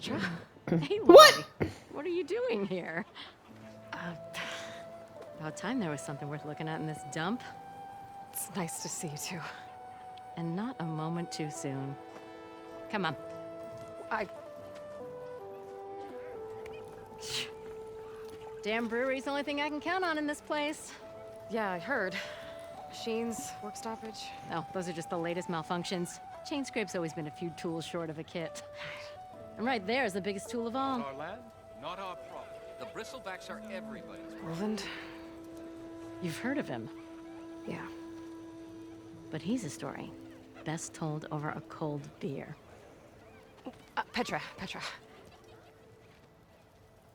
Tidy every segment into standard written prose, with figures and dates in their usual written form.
Petra. Hey, What? Lori. What are you doing here? About time there was something worth looking at in this dump. It's nice to see you too. And not a moment too soon. Come on. Damn brewery's the only thing I can count on in this place. Yeah, I heard. Machines, work stoppage. No, those are just the latest malfunctions. Chain Scrape's always been a few tools short of a kit. And right there is the biggest tool of all. Our land, not our problem. The bristlebacks are everybody's problem. Roland? You've heard of him, Yeah. but he's a story best told over a cold beer. Petra.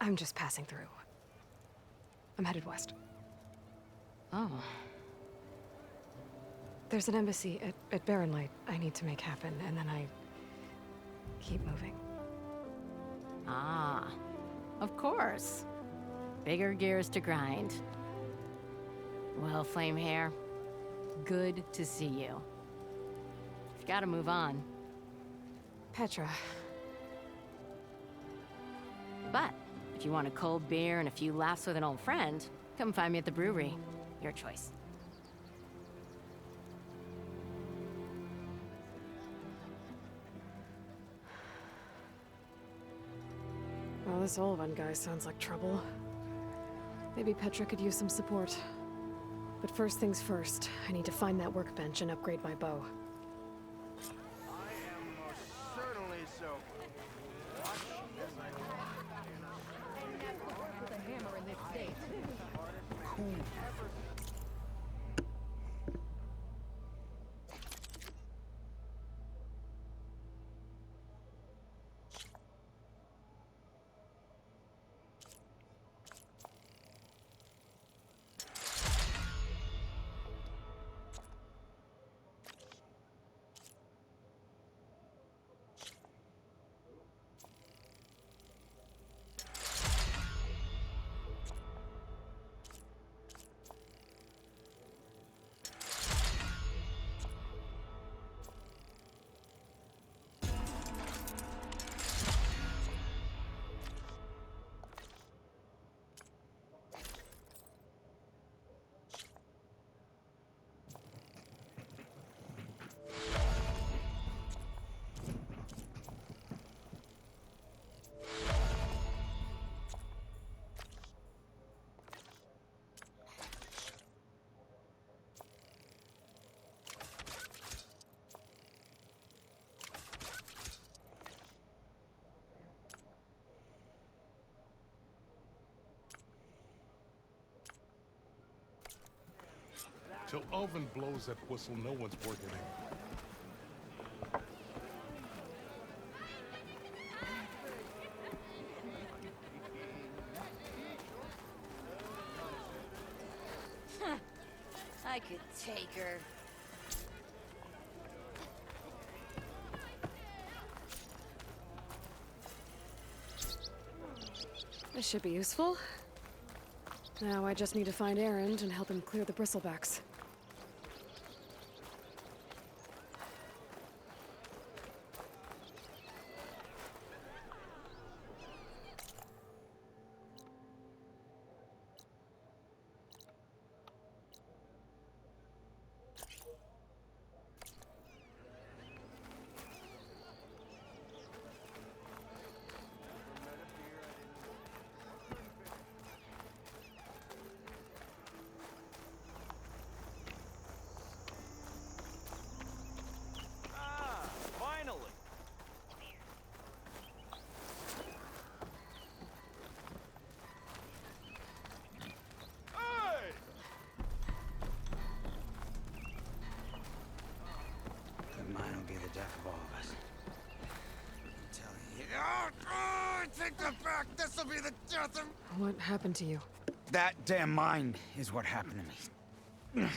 I'm just passing through. I'm headed west. Oh, There's an embassy at Barrenlight I need to make happen, and then I keep moving. ah, of course. Bigger gears to grind. Well, Flamehair, good to see you. You've got to move on. Petra. But if you want a cold beer and a few laughs with an old friend, come find me at the brewery. Your choice. Well, this Olvan guy sounds like trouble. Maybe Petra could use some support. But first things first, I need to find that workbench and upgrade my bow. I am most certainly so. Till Oven blows that whistle, no one's working it. I could take her. This should be useful. Now I just need to find Erend and help him clear the bristlebacks. Ah, finally. Hey! That mine will be the death of all of us. I'm telling you. Oh, take that back! This'll be the death of... What happened to you? That damn mine is what happened to me.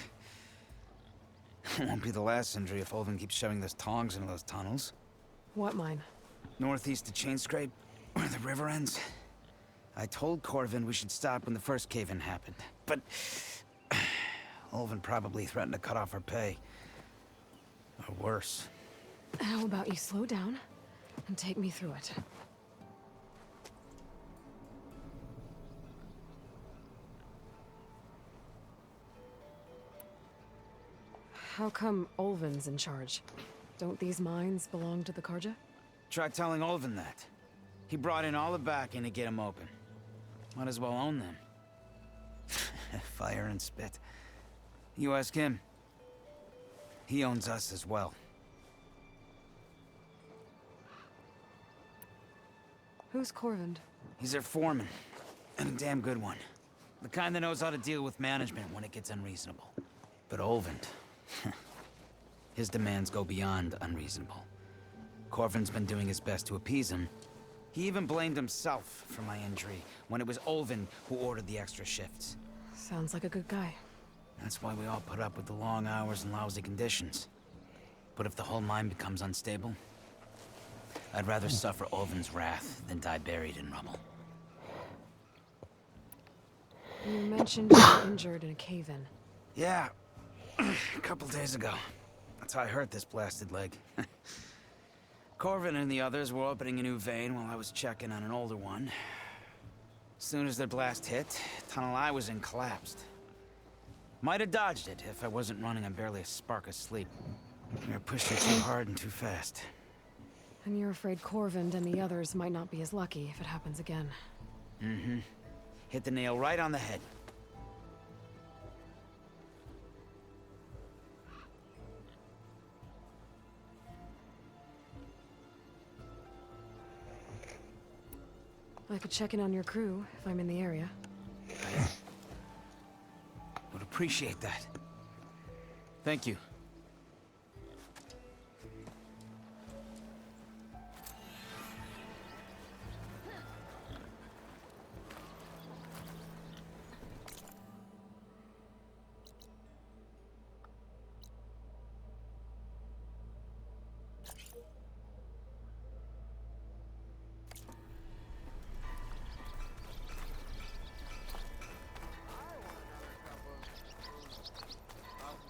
It won't be the last injury if Olven keeps shoving those tongs into those tunnels. What mine? Northeast of Chainscrape, where the river ends. I told Corvin we should stop when the first cave-in happened, but... Olven probably threatened to cut off our pay. Or worse. How about you slow down and take me through it? How come Olvin's in charge? Don't these mines belong to the Karja? Try telling Olvin that. He brought in all the backing to get them open. Might as well own them. Fire and spit. You ask him. He owns us as well. Who's Corvind? He's their foreman. And a damn good one. The kind that knows how to deal with management when it gets unreasonable. But Olvind... his demands go beyond unreasonable. Corvin's been doing his best to appease him. He even blamed himself for my injury, when it was Olvin who ordered the extra shifts. Sounds like a good guy. That's why we all put up with the long hours and lousy conditions. But if the whole mine becomes unstable, I'd rather suffer Olvin's wrath than die buried in rubble. You mentioned you were injured in a cave-in. Yeah, a couple days ago. That's how I hurt this blasted leg. Corvin and the others were opening a new vein while I was checking on an older one. As soon as their blast hit, the tunnel I was in collapsed. Might have dodged it if I wasn't running on barely a spark of sleep. We were pushing too hard and too fast. And you're afraid Corvind and the others might not be as lucky if it happens again. Mm-hmm. Hit the nail right on the head. I could check in on your crew if I'm in the area. Would appreciate that. Thank you.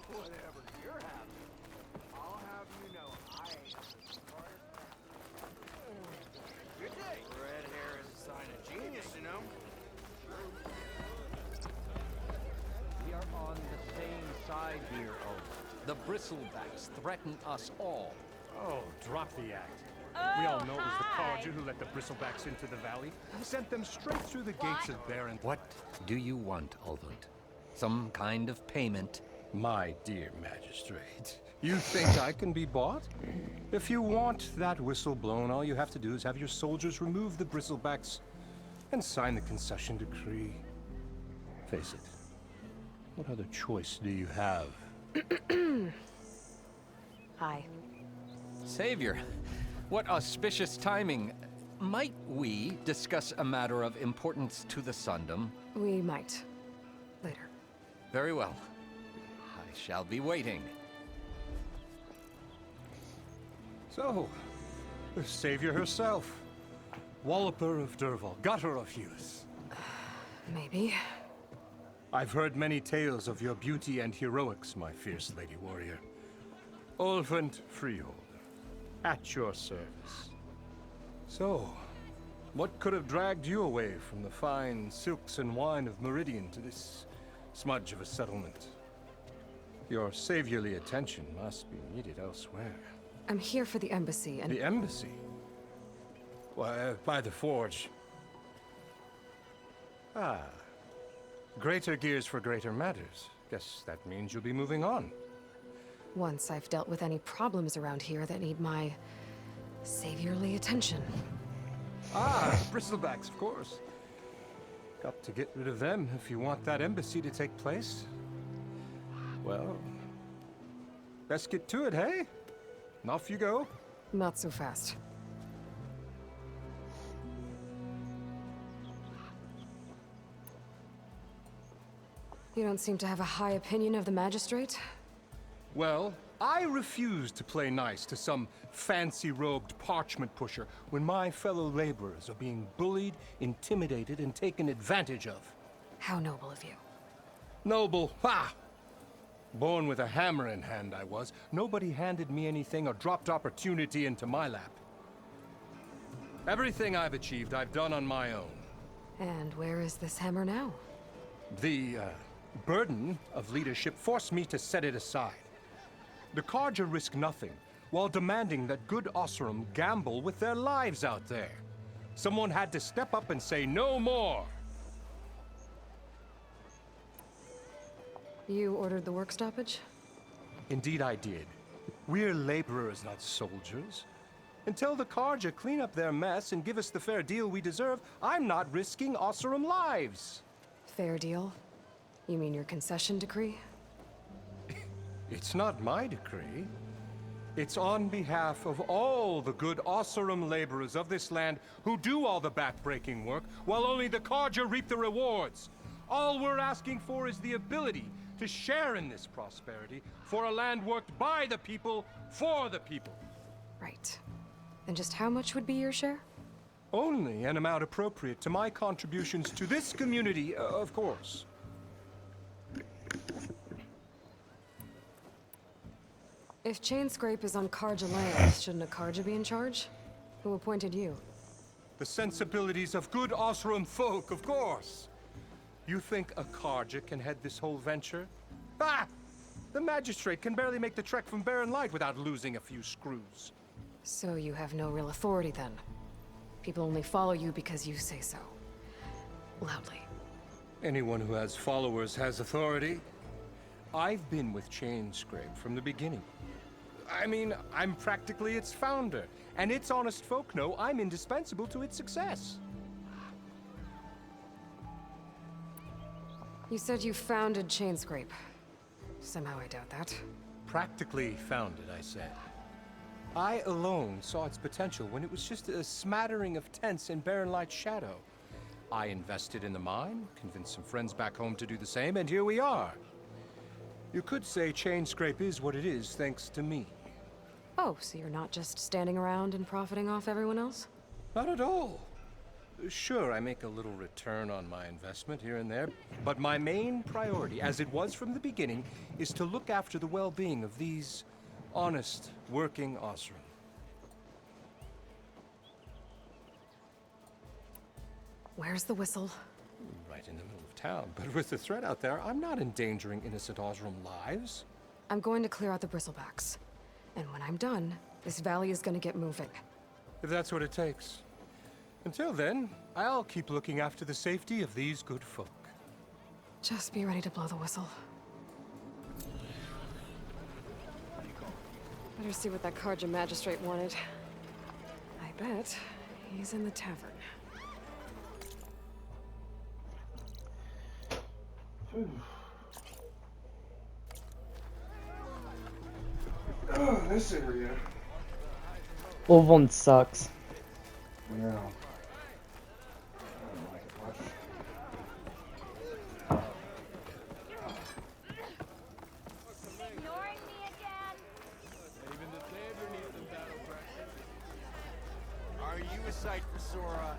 Whatever you're having, I'll have you know I ain't the smartest. Good day. Red hair is a sign of genius, you know. We are on the same side here, Olvin. The Bristlebacks threaten us all. Oh, drop the act. We all know it was the Karja who let the Bristlebacks into the valley. Sent them straight through the gates of Baron. What do you want, Olvund? Some kind of payment? My dear magistrate, you think I can be bought? If you want that whistle blown, all you have to do is have your soldiers remove the Bristlebacks and sign the concession decree. Face it, what other choice do you have? Hi. Savior, what auspicious timing. Might we discuss a matter of importance to the Sundom? We might. Later. Very well. I shall be waiting. So, the savior herself. Walloper of Derval, gutter of Hughes. Maybe. I've heard many tales of your beauty and heroics, my fierce lady warrior. Olvent Freeholder, at your service. So, what could have dragged you away from the fine silks and wine of Meridian to this smudge of a settlement? Your saviorly attention must be needed elsewhere. I'm here for the embassy and... The embassy? Why, by the forge. Ah. Greater gears for greater matters. Guess that means you'll be moving on. Once I've dealt with any problems around here that need my... saviorly attention. Ah, Bristlebacks, of course. Got to get rid of them if you want that embassy to take place. Well, let's get to it, hey? And off you go. Not so fast. You don't seem to have a high opinion of the magistrate? Well, I refuse to play nice to some fancy-robed parchment pusher when my fellow laborers are being bullied, intimidated, and taken advantage of. How noble of you. Noble, ha! Born with a hammer in hand, I was. Nobody handed me anything or dropped opportunity into my lap. Everything I've achieved, I've done on my own. And where is this hammer now? The burden of leadership forced me to set it aside. The Carja risk nothing, while demanding that good Oseram gamble with their lives out there. Someone had to step up and say no more! You ordered the work stoppage? Indeed I did. We're laborers, not soldiers. Until the Carja clean up their mess and give us the fair deal we deserve, I'm not risking Oseram lives. Fair deal? You mean your concession decree? It's not my decree. It's on behalf of all the good Oseram laborers of this land who do all the back-breaking work, while only the Carja reap the rewards. All we're asking for is the ability to share in this prosperity for a land worked by the people, for the people. Right. And just how much would be your share? Only an amount appropriate to my contributions to this community, of course. If Chainscrape is on Carja land, shouldn't a Carja be in charge? Who appointed you? The sensibilities of good Oseram folk, of course. You think a Carja can head this whole venture? Ah! The magistrate can barely make the trek from Barren Light without losing a few screws. So you have no real authority then? People only follow you because you say so. Loudly. Anyone who has followers has authority. I've been with Chainscrape from the beginning. I mean, I'm practically its founder, and its honest folk know I'm indispensable to its success. You said you founded Chainscrape. Somehow I doubt that. Practically founded, I said. I alone saw its potential when it was just a smattering of tents in Barren Light's shadow. I invested in the mine, convinced some friends back home to do the same, and here we are. You could say Chainscrape is what it is thanks to me. Oh, so you're not just standing around and profiting off everyone else? Not at all. Sure, I make a little return on my investment here and there, but my main priority, as it was from the beginning, is to look after the well-being of these honest, working Oseram. Where's the whistle? Right in the middle of town, but with the threat out there, I'm not endangering innocent Oseram lives. I'm going to clear out the bristlebacks. And when I'm done, this valley is gonna get moving. If that's what it takes. Until then, I'll keep looking after the safety of these good folk. Just be ready to blow the whistle. Better see what that Carja magistrate wanted. I bet he's in the tavern. Oh, this area. Ulvund sucks. Yeah. I don't like it much. Ignoring me again? Even the Savior needs some battle practice. Are you a sight for sore eyes?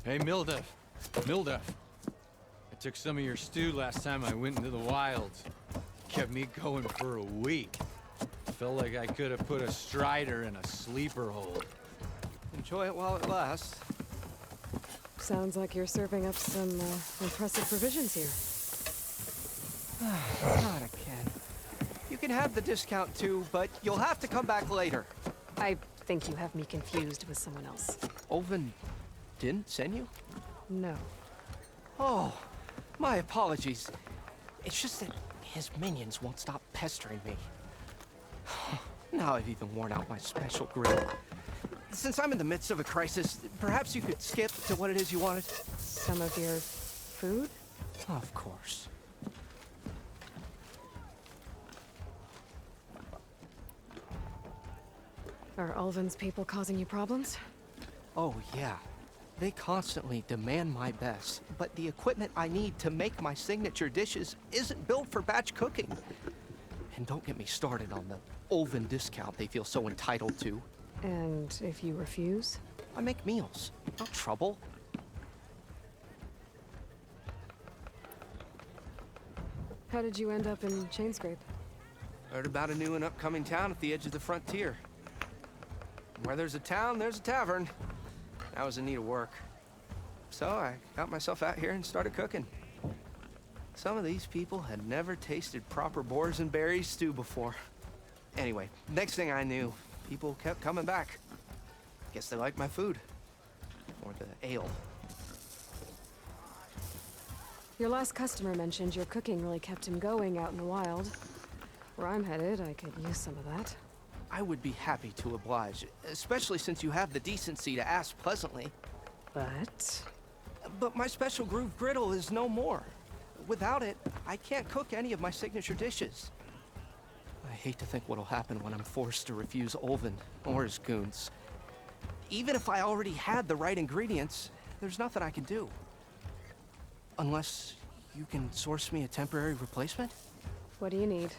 Hey, Mildef. Mildef. I took some of your stew last time I went into the wilds. Kept me going for a week. Felt like I could have put a strider in a sleeper hold. Enjoy it while it lasts. Sounds like you're serving up some impressive provisions here. Not again. You can have the discount too, but you'll have to come back later. I think you have me confused with someone else. Olvin didn't send you? No. Oh, my apologies. It's just that his minions won't stop pestering me. Now I've even worn out my special grill. Since I'm in the midst of a crisis, perhaps you could skip to what it is you wanted? Some of your food? Of course. Are Ulvin's people causing you problems? Oh, yeah. They constantly demand my best, but the equipment I need to make my signature dishes isn't built for batch cooking. And don't get me started on the Ulven discount they feel so entitled to. And if you refuse? I make meals, not trouble. How did you end up in Chainscrape? Heard about a new and upcoming town at the edge of the frontier. Where there's a town, there's a tavern. I was in need of work. So I got myself out here and started cooking. Some of these people had never tasted proper boars and berries stew before. Anyway, next thing I knew, people kept coming back. Guess they liked my food. Or the ale. Your last customer mentioned your cooking really kept him going out in the wild. Where I'm headed, I could use some of that. I would be happy to oblige, especially since you have the decency to ask pleasantly. But my special groove griddle is no more. Without it, I can't cook any of my signature dishes. I hate to think what'll happen when I'm forced to refuse Ulven or his goons. Even if I already had the right ingredients, there's nothing I can do. Unless you can source me a temporary replacement? What do you need?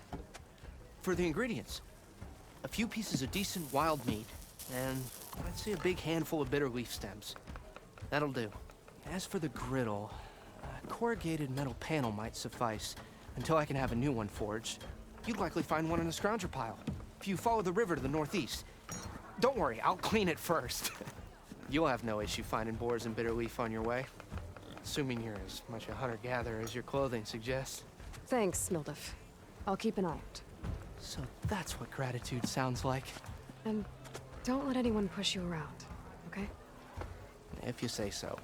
For the ingredients, a few pieces of decent wild meat, and I'd say a big handful of bitter leaf stems. That'll do. As for the griddle, a corrugated metal panel might suffice until I can have a new one forged. You'd likely find one in a scrounger pile, if you follow the river to the northeast. Don't worry, I'll clean it first. You'll have no issue finding boars and bitter leaf on your way. Assuming you're as much a hunter-gatherer as your clothing suggests. Thanks, Mildef. I'll keep an eye out. So that's what gratitude sounds like. And don't let anyone push you around, okay? If you say so.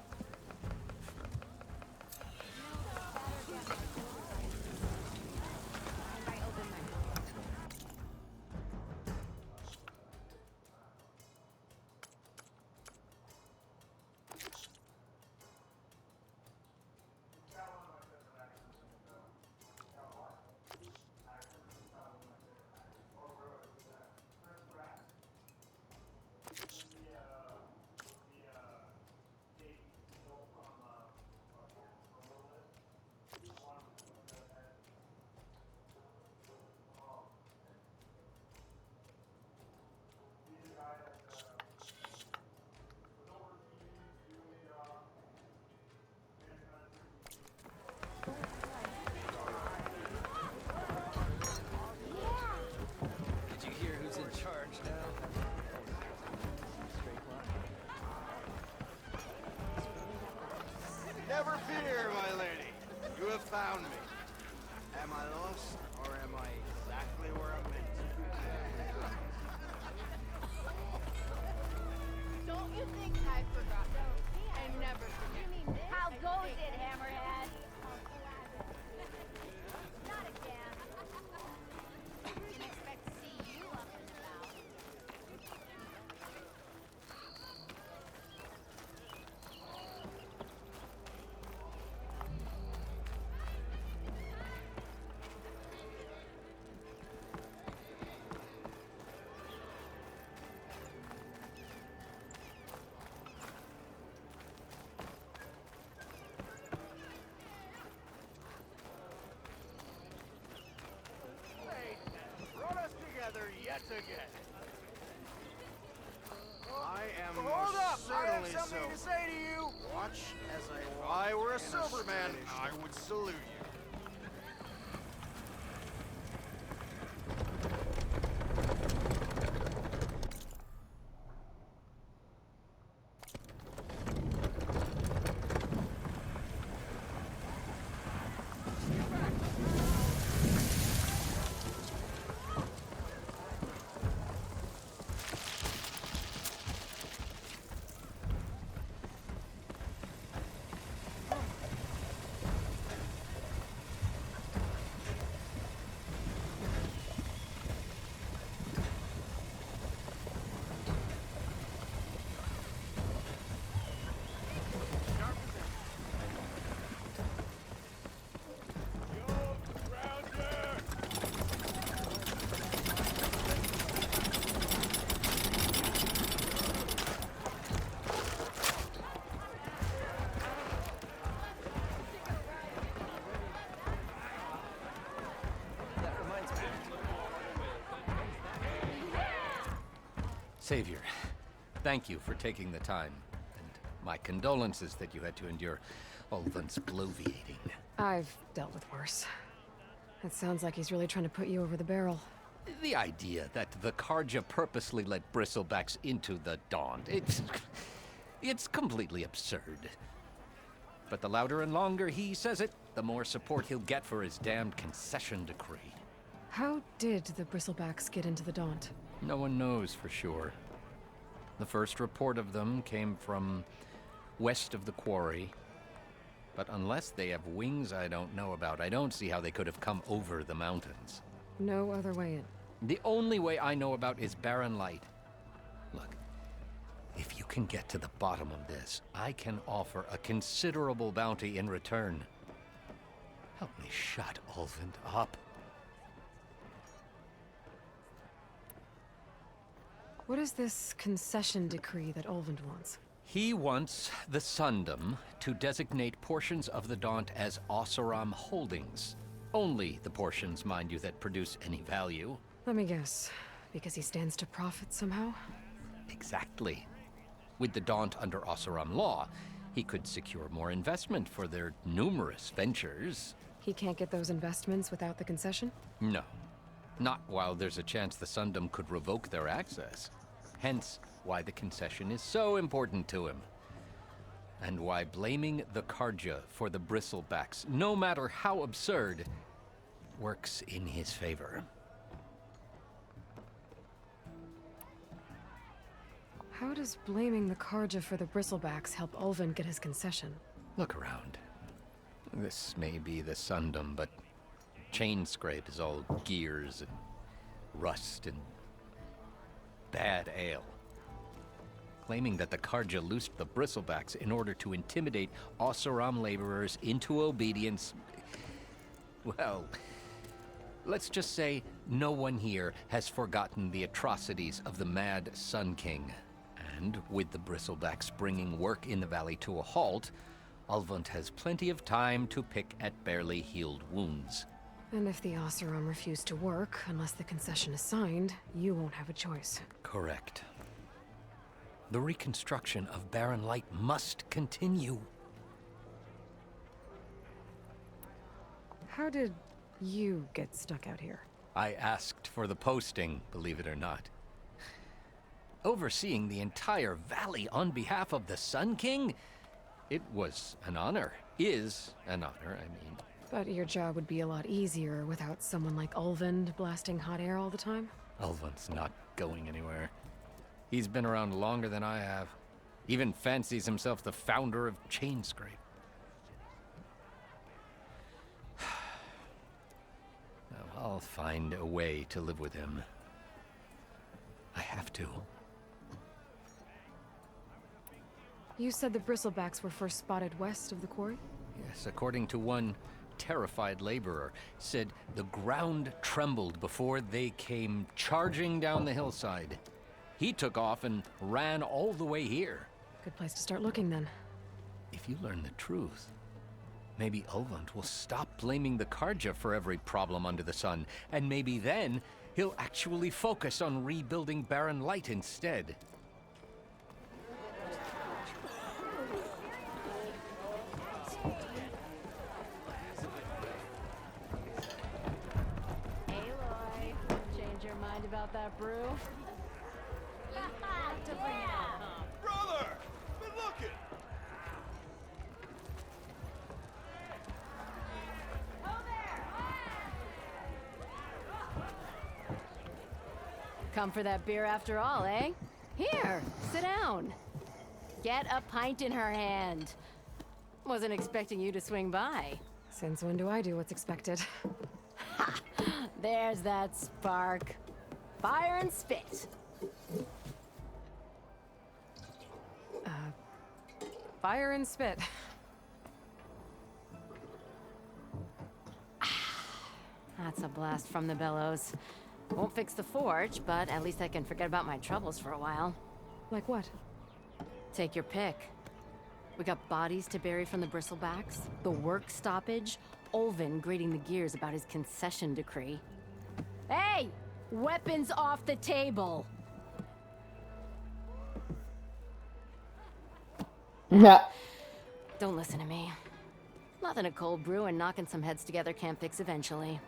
Never fear, my lady. You have found me. Am I lost, or am I exactly where I'm meant to be? Don't you think I forgot? I never forget. How goes it, Hammerhead? Not again. Didn't expect to see you up and about. Brought us together yet again. I am Hold up! I have certainly something so. to say to you! Watch as I walk. If I were a Silverman, I would salute you. Savior, thank you for taking the time. And my condolences that you had to endure Ulvin's bloviating. I've dealt with worse. It sounds like he's really trying to put you over the barrel. The idea that the Karja purposely let Bristlebacks into the Daunt, it's completely absurd. But the louder and longer he says it, the more support he'll get for his damned concession decree. How did the Bristlebacks get into the Daunt? No one knows for sure. The first report of them came from west of the quarry. But unless they have wings I don't know about, I don't see how they could have come over the mountains. No other way in. The only way I know about is Barren Light. Look, if you can get to the bottom of this, I can offer a considerable bounty in return. Help me shut Ulvund up. What is this concession decree that Ulvund wants? He wants the Sundom to designate portions of the Daunt as Oseram holdings. Only the portions, mind you, that produce any value. Let me guess. Because he stands to profit somehow? Exactly. With the Daunt under Oseram law, he could secure more investment for their numerous ventures. He can't get those investments without the concession? No. Not while there's a chance the Sundom could revoke their access. Hence, why the concession is so important to him. And why blaming the Karja for the Bristlebacks, no matter how absurd, works in his favor. How does blaming the Karja for the Bristlebacks help Ulvund get his concession? Look around. This may be the Sundom, but Chainscrape is all gears and rust and bad ale. Claiming that the Karja loosed the Bristlebacks in order to intimidate Oseram laborers into obedience. Well, let's just say no one here has forgotten the atrocities of the Mad Sun King. And with the Bristlebacks bringing work in the valley to a halt, Ulvund has plenty of time to pick at barely healed wounds. And if the Oseram refuse to work, unless the concession is signed, you won't have a choice. Correct. The reconstruction of Barren Light must continue. How did you get stuck out here? I asked for the posting, believe it or not. Overseeing the entire valley on behalf of the Sun King? It was an honor. Is an honor, I mean. But your job would be a lot easier without someone like Ulvund blasting hot air all the time? Ulvund's not going anywhere. He's been around longer than I have. Even fancies himself the founder of Chainscrape. Now, I'll find a way to live with him. I have to. You said the Bristlebacks were first spotted west of the quarry? Yes, according to one terrified laborer, said the ground trembled before they came charging down the hillside. He took off and ran all the way here. Good place to start looking, then. If you learn the truth, maybe Ulvund will stop blaming the Karja for every problem under the sun, and maybe then he'll actually focus on rebuilding Barren Light instead. Aloy, change your mind about that brew? Brother! Been looking! Come for that beer after all, eh? Here, sit down. Get a pint in her hand. Wasn't expecting you to swing by. Since when do I do what's expected? Ha! There's that spark. Fire and spit. Fire and spit. That's a blast from the bellows. Won't fix the forge, but at least I can forget about my troubles for a while. Like what? Take your pick. We got bodies to bury from the Bristlebacks, the work stoppage, Ulvund grating the gears about his concession decree. Hey! Weapons off the table! Yeah. Don't listen to me. Nothing a cold brew and knocking some heads together can't fix eventually.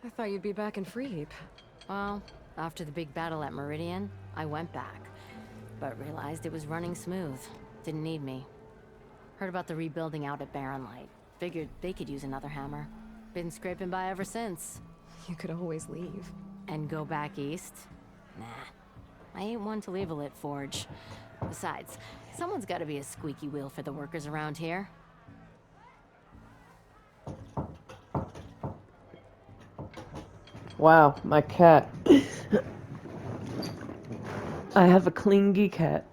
I thought you'd be back in Freeheap. Well, after the big battle at Meridian, I went back. But realized it was running smooth. Didn't need me. Heard about the rebuilding out at Barren Light. Figured they could use another hammer. Been scraping by ever since. You could always leave. And go back east? Nah. I ain't one to leave a lit forge. Besides, someone's gotta be a squeaky wheel for the workers around here. Wow, my cat. I have a clingy cat.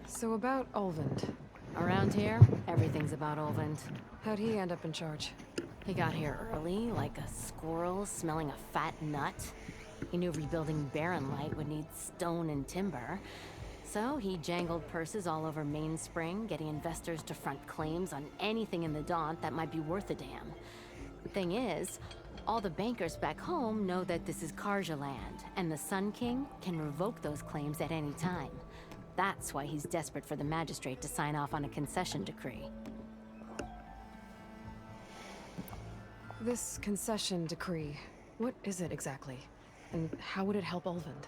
So about Ulvund. Around here, everything's about Ulvund. How'd he end up in charge? He got here early, like a squirrel smelling a fat nut. He knew rebuilding Barren Light would need stone and timber. So he jangled purses all over Mainspring, getting investors to front claims on anything in the Daunt that might be worth a damn. Thing is, all the bankers back home know that this is Karja land, and the Sun King can revoke those claims at any time. That's why he's desperate for the magistrate to sign off on a concession decree. This concession decree, what is it exactly? And how would it help Ulvund?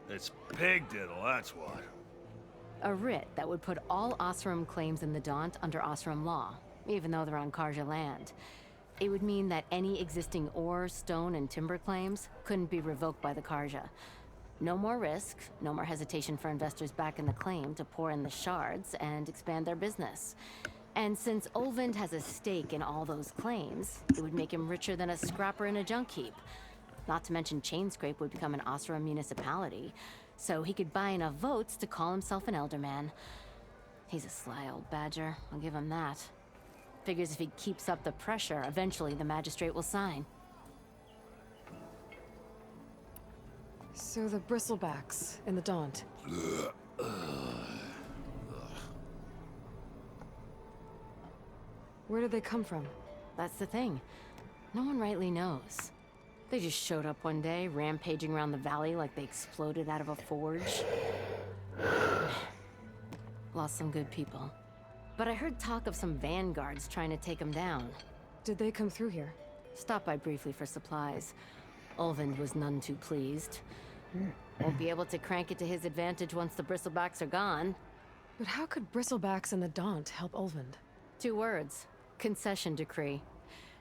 It's pig diddle, that's what. A writ that would put all Osram claims in the Daunt under Osram law, even though they're on Karja land. It would mean that any existing ore, stone, and timber claims couldn't be revoked by the Karja. No more risk, no more hesitation for investors back in the claim to pour in the shards and expand their business. And since Ulvund has a stake in all those claims, it would make him richer than a scrapper in a junk heap. Not to mention Chainscrape would become an Osram municipality, so he could buy enough votes to call himself an Elderman. He's a sly old badger, I'll give him that. Figures if he keeps up the pressure, eventually the magistrate will sign. So the Bristlebacks in the Daunt. Where did they come from? That's the thing. No one rightly knows. They just showed up one day, rampaging around the valley like they exploded out of a forge. Lost some good people. But I heard talk of some vanguards trying to take them down. Did they come through here? Stopped by briefly for supplies. Ulvund was none too pleased. Won't be able to crank it to his advantage once the Bristlebacks are gone. But how could Bristlebacks and the Daunt help Ulvund? 2 words. Concession decree.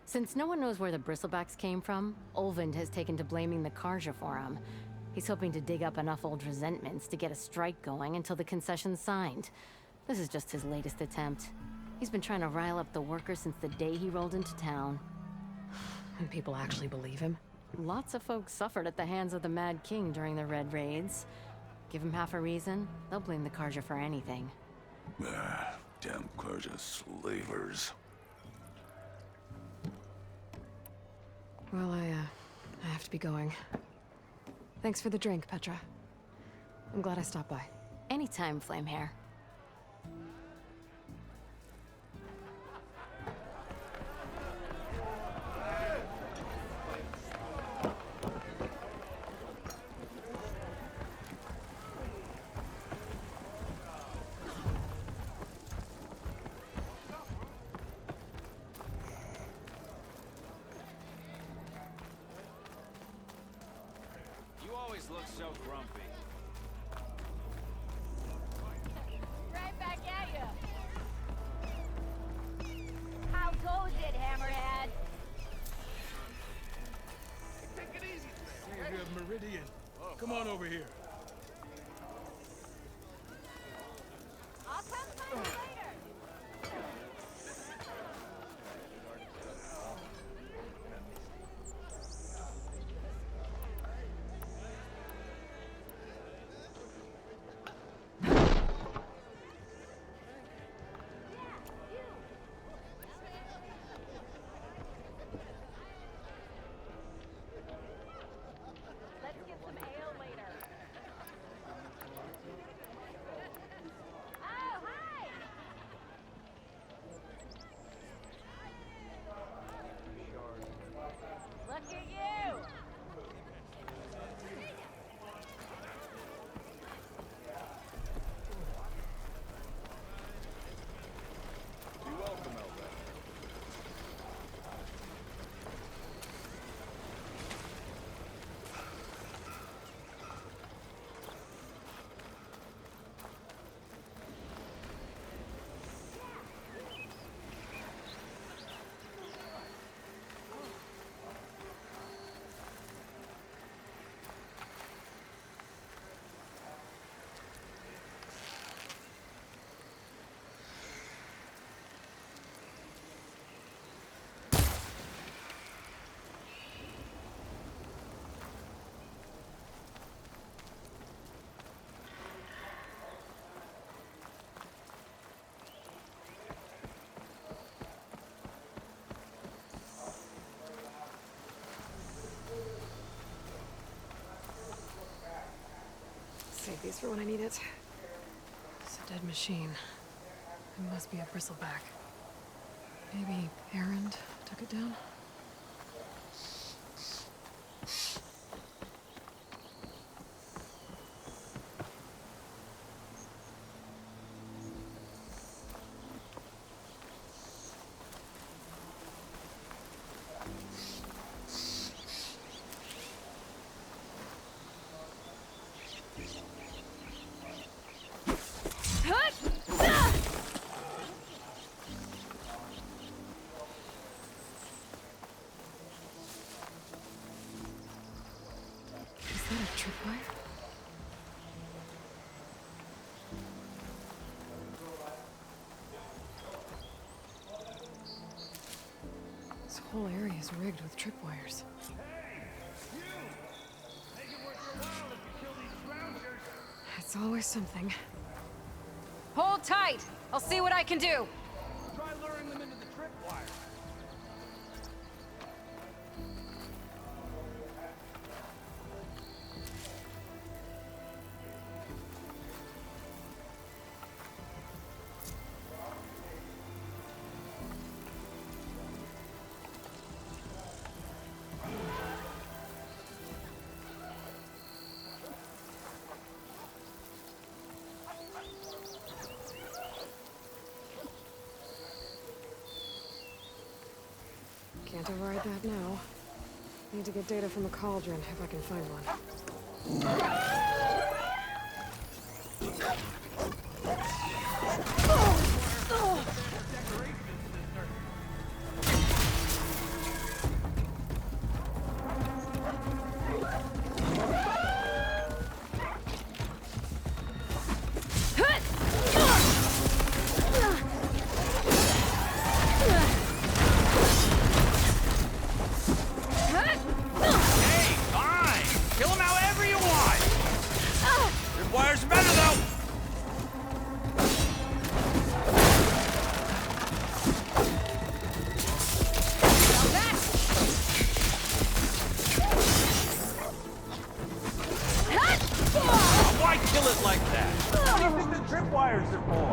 Since no one knows where the Bristlebacks came from, Ulvund has taken to blaming the Karja for them. He's hoping to dig up enough old resentments to get a strike going until the concession's signed. This is just his latest attempt. He's been trying to rile up the workers since the day he rolled into town. And people actually believe him? Lots of folks suffered at the hands of the Mad King during the Red Raids. Give him half a reason, they'll blame the Karja for anything. Damn Karja slavers. Well, I have to be going. Thanks for the drink, Petra. I'm glad I stopped by. Anytime, Flamehair. Look so grumpy. Right back at ya. How goes it, Hammerhead? Take it easy. We have Meridian. Come on over here. I'll come find you later. Let's get some ale later. save these for when I need it. It's a dead machine. It must be a bristleback. Maybe Erend took it down? Is that a tripwire? This whole area is rigged with tripwires. It's always something. Hold tight! I'll see what I can do! Try luring them into the tripwire. Can't override that now. Need to get data from the cauldron if I can find one. Hey, fine! Kill him however you want! Tripwire's better, though! Oh, why kill it like that? What do you think the tripwires are for?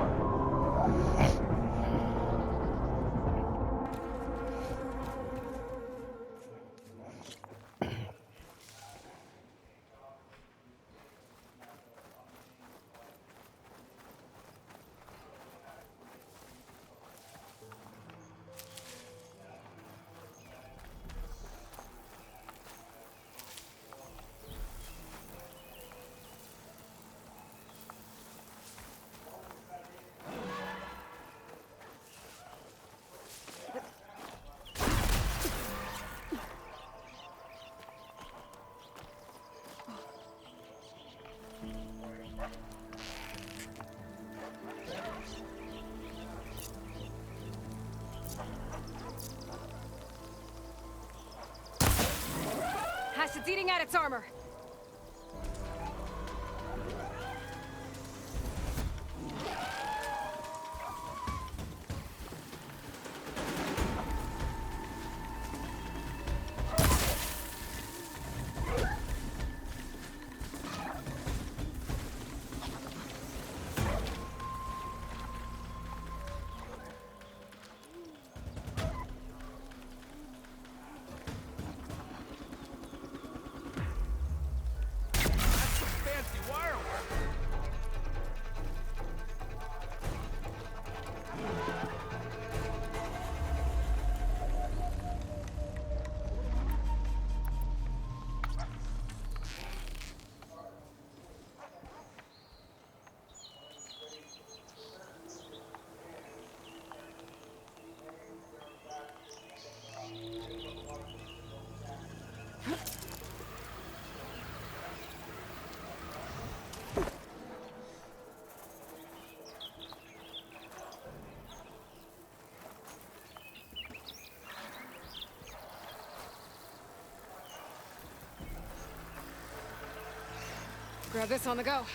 It's eating at its armor. Grab this on the go.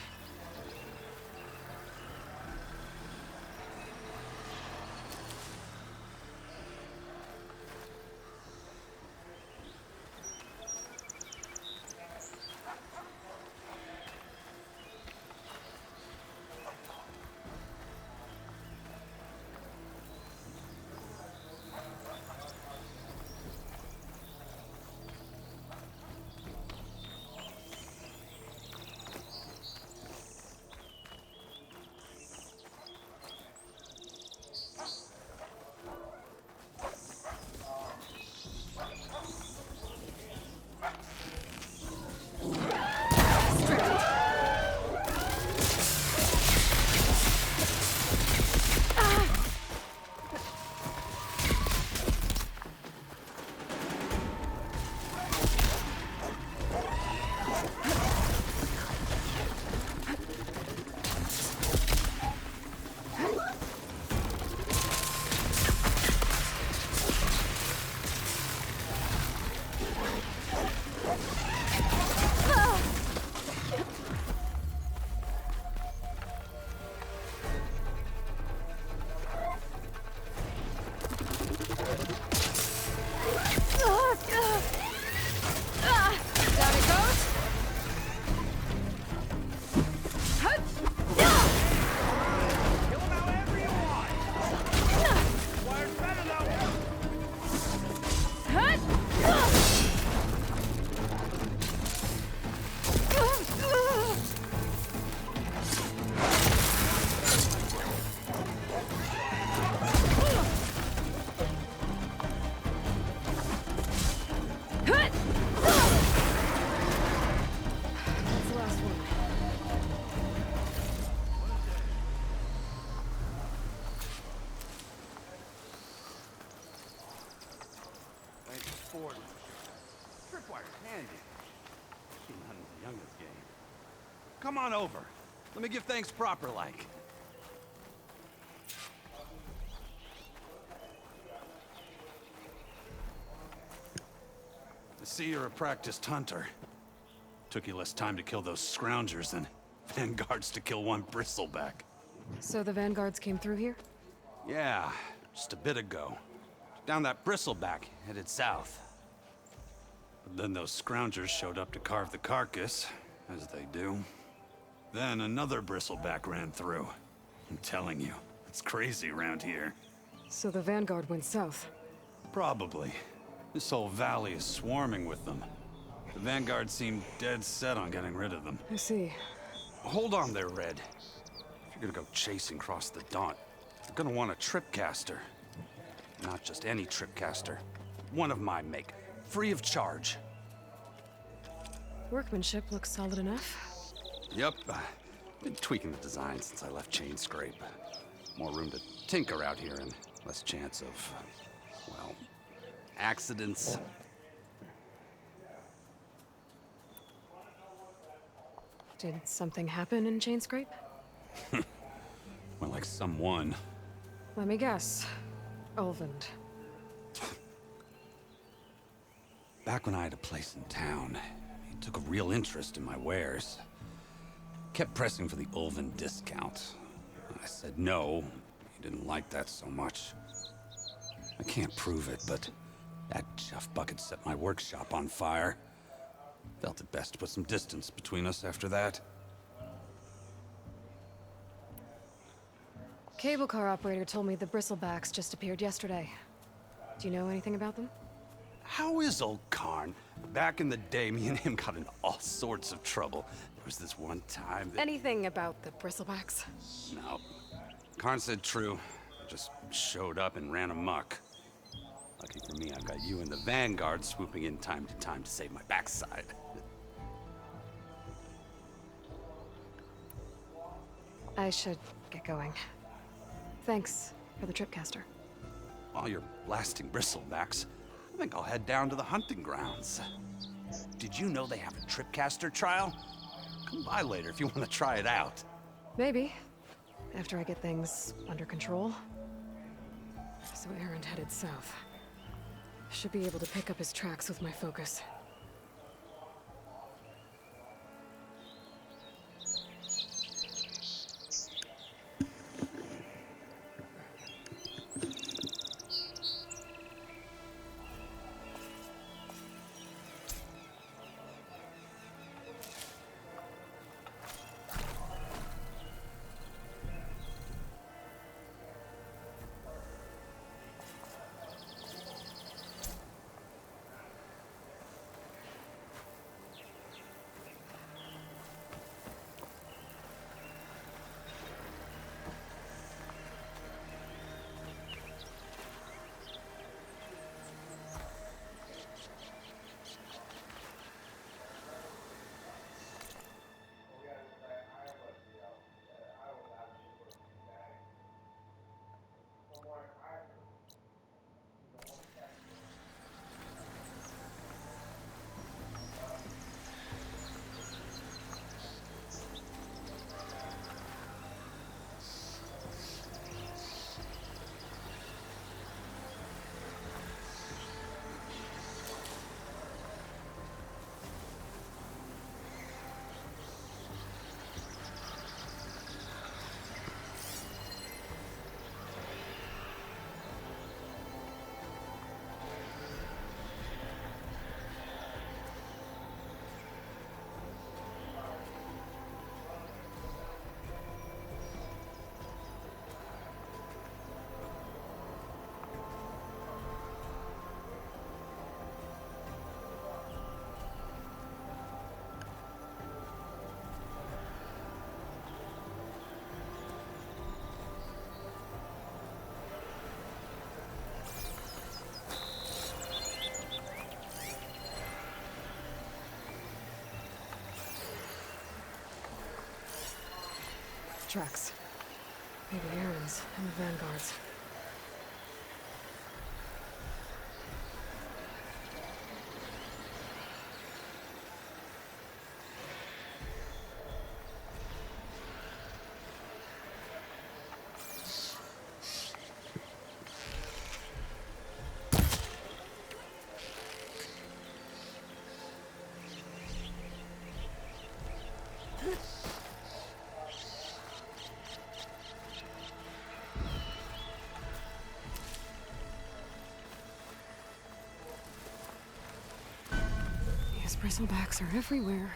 afford it. Tripwire's handy. She not in the youngest game. Come on over. Let me give thanks proper like. I see you're a practiced hunter. Took you less time to kill those scroungers than vanguards to kill one bristleback. So the vanguards came through here? Yeah, just a bit ago. Down that bristleback, headed south. But then those scroungers showed up to carve the carcass, as they do. Then another bristleback ran through. I'm telling you, it's crazy around here. So the vanguard went south? Probably. This whole valley is swarming with them. The vanguard seemed dead set on getting rid of them. I see. Hold on there, Red. If you're gonna go chasing across the Daunt, you're gonna want a tripcaster. Not just any tripcaster. One of my make. Free of charge. Workmanship looks solid enough. Yep. Been tweaking the design since I left Chain Scrape. More room to tinker out here and less chance of, well, accidents. Did something happen in Chain Scrape? Well, like someone. Let me guess. Ulvund. Back when I had a place in town, he took a real interest in my wares. Kept pressing for the Ulvund discount. I said no. He didn't like that so much. I can't prove it, but that chuff bucket set my workshop on fire. Felt it best to put some distance between us after that. Cable car operator told me the bristlebacks just appeared yesterday. Do you know anything about them? How is old Karn? Back in the day, me and him got into all sorts of trouble. There was this one time that... Anything about the bristlebacks? No. Karn said true. Just showed up and ran amok. Lucky for me, I've got you and the Vanguard swooping in time to save my backside. I should get going. Thanks for the tripcaster. While you're blasting bristlebacks, I think I'll head down to the hunting grounds. Did you know they have a tripcaster trial? Come by later if you want to try it out. Maybe. After I get things under control. So Erend headed south. Should be able to pick up his tracks with my focus. Tracks. Maybe Erend's and the Vanguard's. Bristlebacks are everywhere.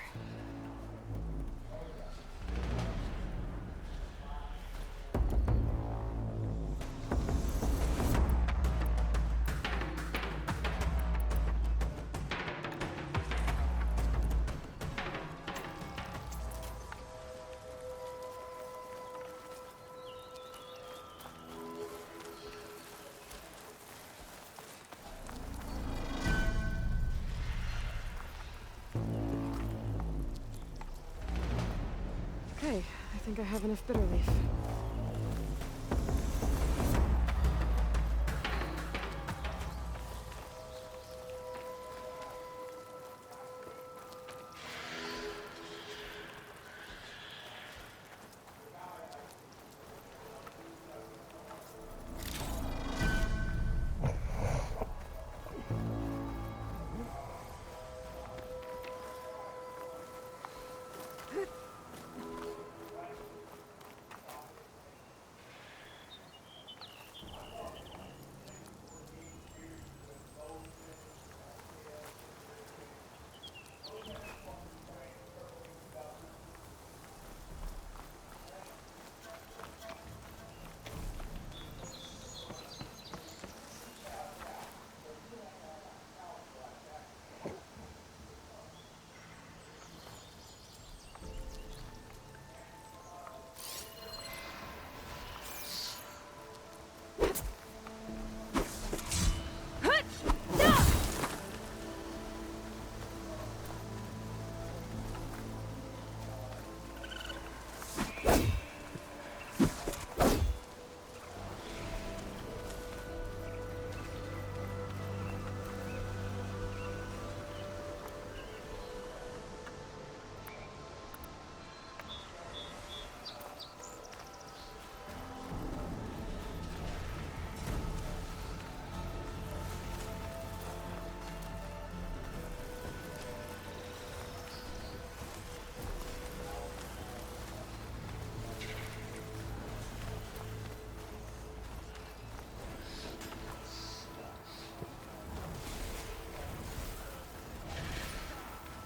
Okay, I think I have enough bitter leaf.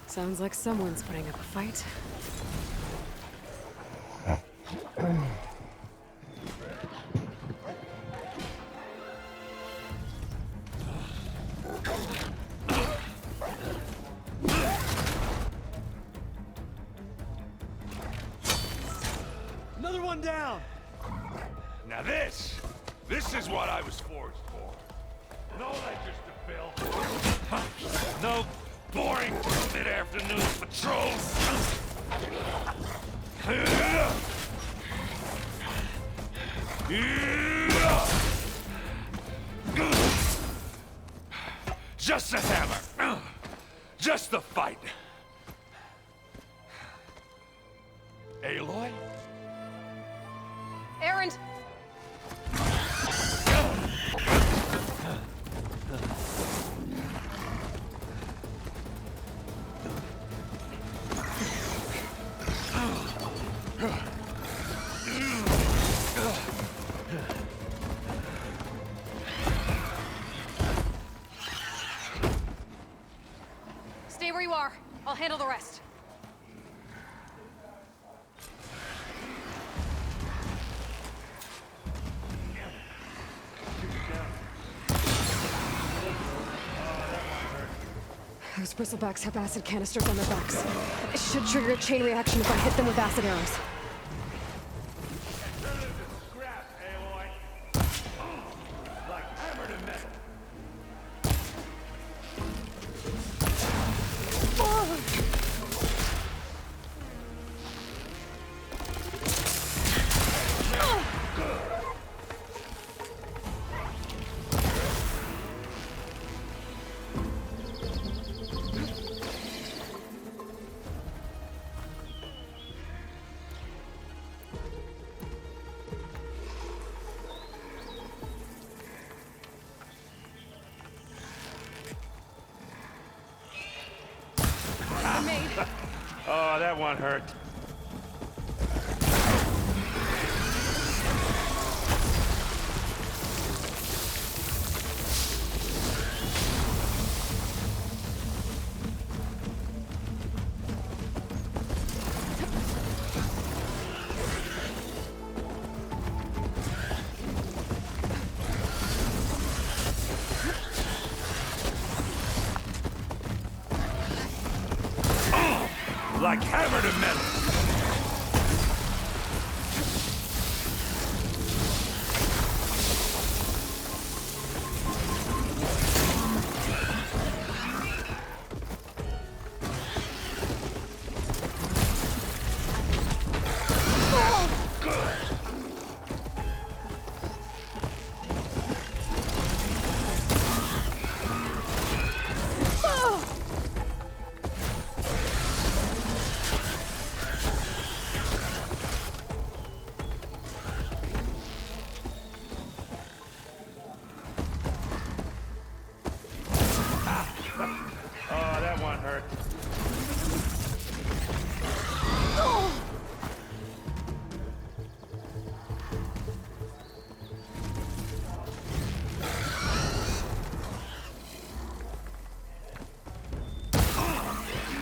Sounds like someone's putting up a fight. Another one down! Now this is what I was forged for. No ledgers to fill. No boring mid-afternoon patrols. Just a hammer. Just the fight. Aloy? Erend! Stay where you are. I'll handle the rest. Those bristlebacks have acid canisters on their backs. It should trigger a chain reaction if I hit them with acid arrows. Oh, that one hurt. Like hammer to metal! Oh, that one hurt.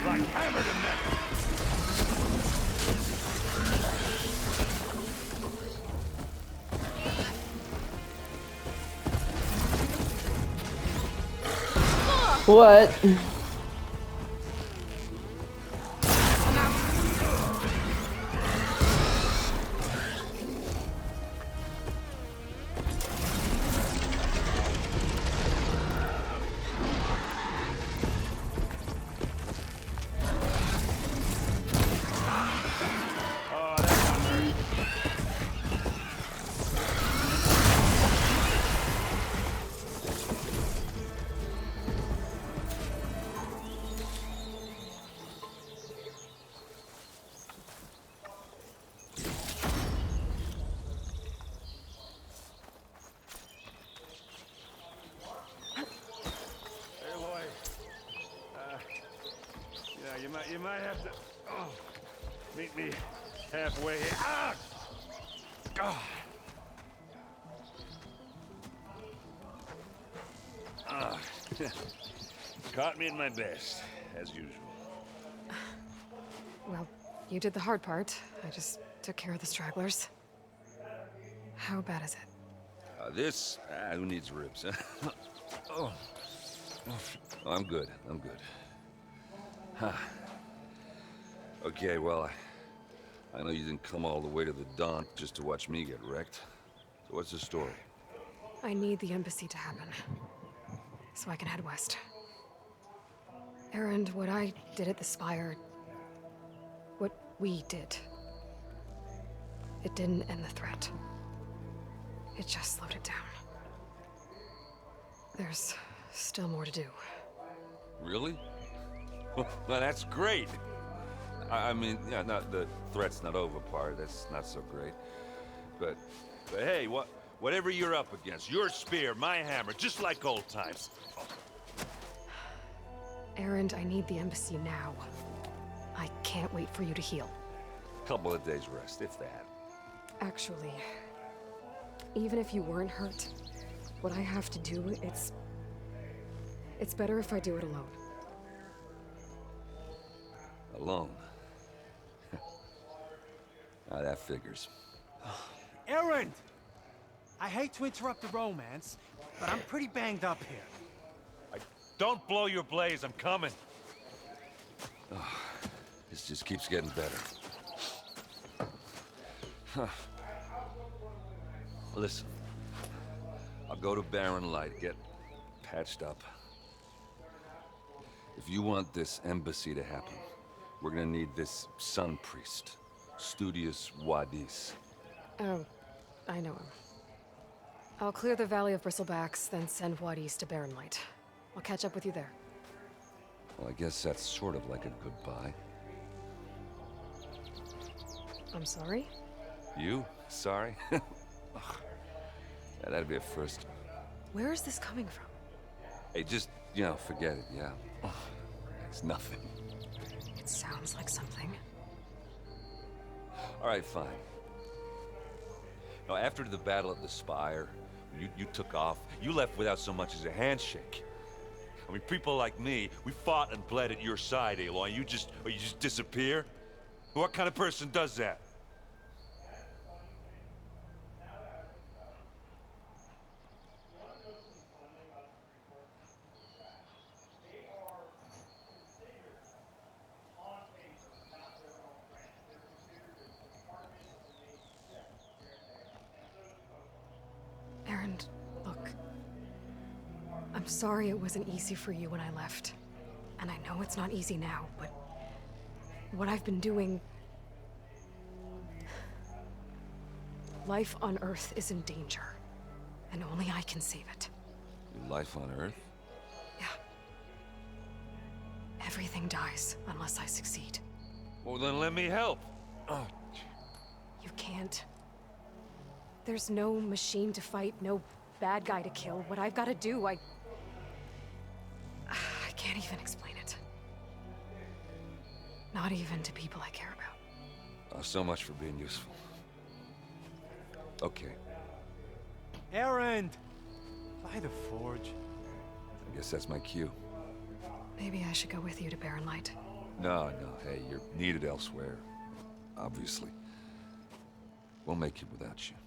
Like hammer to metal. What? Oh, that one hurt. Hey, Lloyd. Yeah, you might have to meet me halfway here. Ah! Ah! Ah. Caught me at my best, as usual. Well, you did the hard part. I just took care of the stragglers. How bad is it? Who needs ribs, huh? Oh. Oh, I'm good. I'm good. Huh. Okay, well, I know you didn't come all the way to the Daunt just to watch me get wrecked. So what's the story? I need the embassy to happen, so I can head west. Erend, what I did at the Spire... what we did... it didn't end the threat. It just slowed it down. There's still more to do. Really? Well, that's great. I mean, yeah, not the threat's not over part. That's not so great. But hey, whatever you're up against, your spear, my hammer, just like old times. Erend, I need the embassy now. I can't wait for you to heal. Couple of days rest, if that. Actually, even if you weren't hurt, what I have to do, it's better if I do it alone. Alone. That figures. Erend! I hate to interrupt the romance, but I'm pretty banged up here. Don't blow your blaze, I'm coming. This just keeps getting better. Huh. Listen, I'll go to Barren Light, get patched up. If you want this embassy to happen, we're gonna need this Sun Priest, Studius Wadis. Oh, I know him. I'll clear the Valley of Bristlebacks, then send Wadis to Barren Light. I'll catch up with you there. Well, I guess that's sort of like a goodbye. I'm sorry? You? Sorry? Ugh. Yeah, that'd be a first. Where is this coming from? Hey, just, forget it, yeah. Ugh. It's nothing. It sounds like something. All right, fine. Now, after the battle at the Spire, you took off. You left without so much as a handshake. I mean, people like me, we fought and bled at your side, Aloy. You just disappear? What kind of person does that? I'm sorry it wasn't easy for you when I left. And I know it's not easy now, but what I've been doing... Life on Earth is in danger, and only I can save it. Your life on Earth? Yeah. Everything dies unless I succeed. Well, then let me help. Oh. You can't. There's no machine to fight, no bad guy to kill. What I've got to do, I can't even explain it. Not even to people I care about. Oh, so much for being useful. Okay, Erend! By the forge. I guess that's my cue. Maybe I should go with you to Barren Light. No, hey, you're needed elsewhere. Obviously. We'll make it without you.